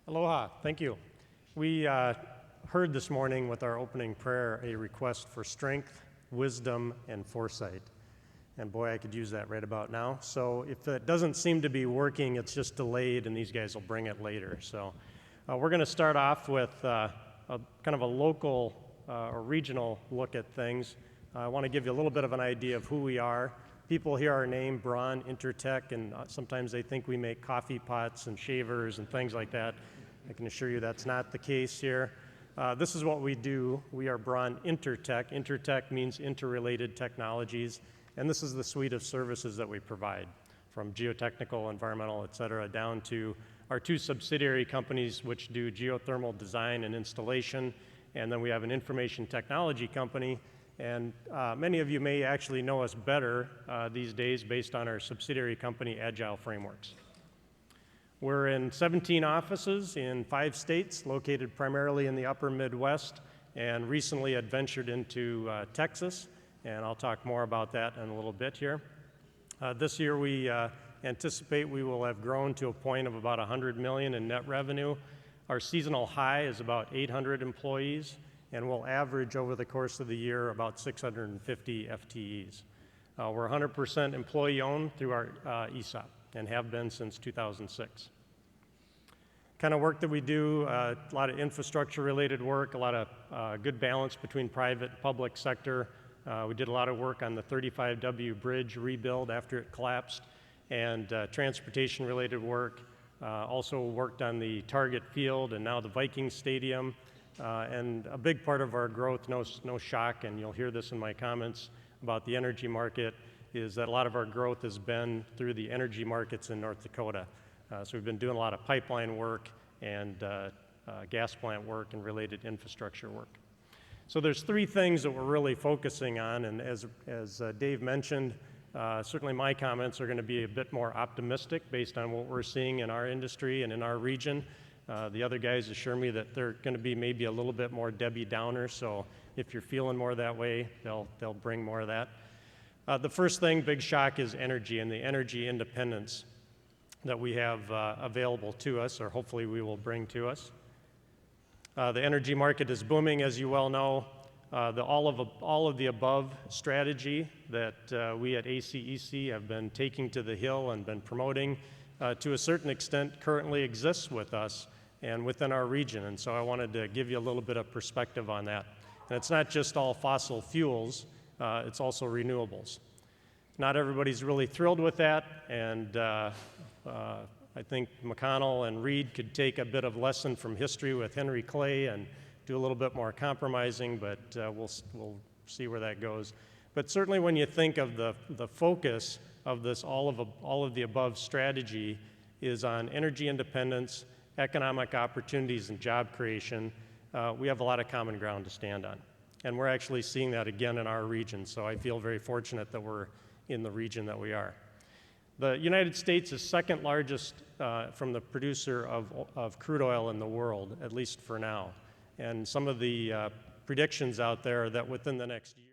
Aloha, thank you. We heard this morning with our opening prayer a request for strength, wisdom, and foresight. And boy, I could use that right about now. So if it doesn't seem to be working, it's just delayed and these guys will bring it later. So we're going to start off with kind of a local or regional look at things. I want to give you a little bit of an idea of who we are. People hear our name, Braun, Intertec, and sometimes they think we make coffee pots and shavers and things like that. I can assure you that's not the case here. This is what we do. We are Braun Intertec. Intertec means interrelated technologies, and this is the suite of services that we provide, from geotechnical, environmental, et cetera, down to our two subsidiary companies which do geothermal design and installation, and then we have an information technology company. And many of you may actually know us better these days based on our subsidiary company, Agile Frameworks. We're in 17 offices in 5 states, located primarily in the upper Midwest, and recently adventured into Texas, and I'll talk more about that in a little bit here. This year we anticipate we will have grown to a point of about $100 million in net revenue. Our seasonal high is about 800 employees, and we'll average over the course of the year about 650 FTEs. We're 100% employee-owned through our ESOP and have been since 2006. Kind of work that we do, a lot of infrastructure-related work, a lot of good balance between private and public sector. We did a lot of work on the 35W bridge rebuild after it collapsed, and transportation-related work. Also worked on the Target Field and now the Vikings Stadium. And a big part of our growth, no shock, and you'll hear this in my comments about the energy market, is that a lot of our growth has been through the energy markets in North Dakota. So we've been doing a lot of pipeline work and gas plant work and related infrastructure work. So there's 3 things that we're really focusing on, and as Dave mentioned, certainly my comments are going to be a bit more optimistic based on what we're seeing in our industry and in our region. The other guys assure me that they're going to be maybe a little bit more Debbie Downer, so if you're feeling more that way, they'll bring more of that. The first thing, big shock, is energy and the energy independence that we have available to us, or hopefully we will bring to us. The energy market is booming, as you well know. The all of the above strategy that we at ACEC have been taking to the Hill and been promoting to a certain extent currently exists with us and within our region. And so I wanted to give you a little bit of perspective on that. And it's not just all fossil fuels, it's also renewables. Not everybody's really thrilled with that, and I think McConnell and Reed could take a bit of lesson from history with Henry Clay and do a little bit more compromising, but we'll see where that goes. But certainly when you think of the focus of this all of the above strategy is on energy independence, economic opportunities, and job creation, we have a lot of common ground to stand on. And we're actually seeing that again in our region, so I feel very fortunate that we're in the region that we are. The United States is second largest from the producer of crude oil in the world, at least for now. And some of the predictions out there are that within the next year,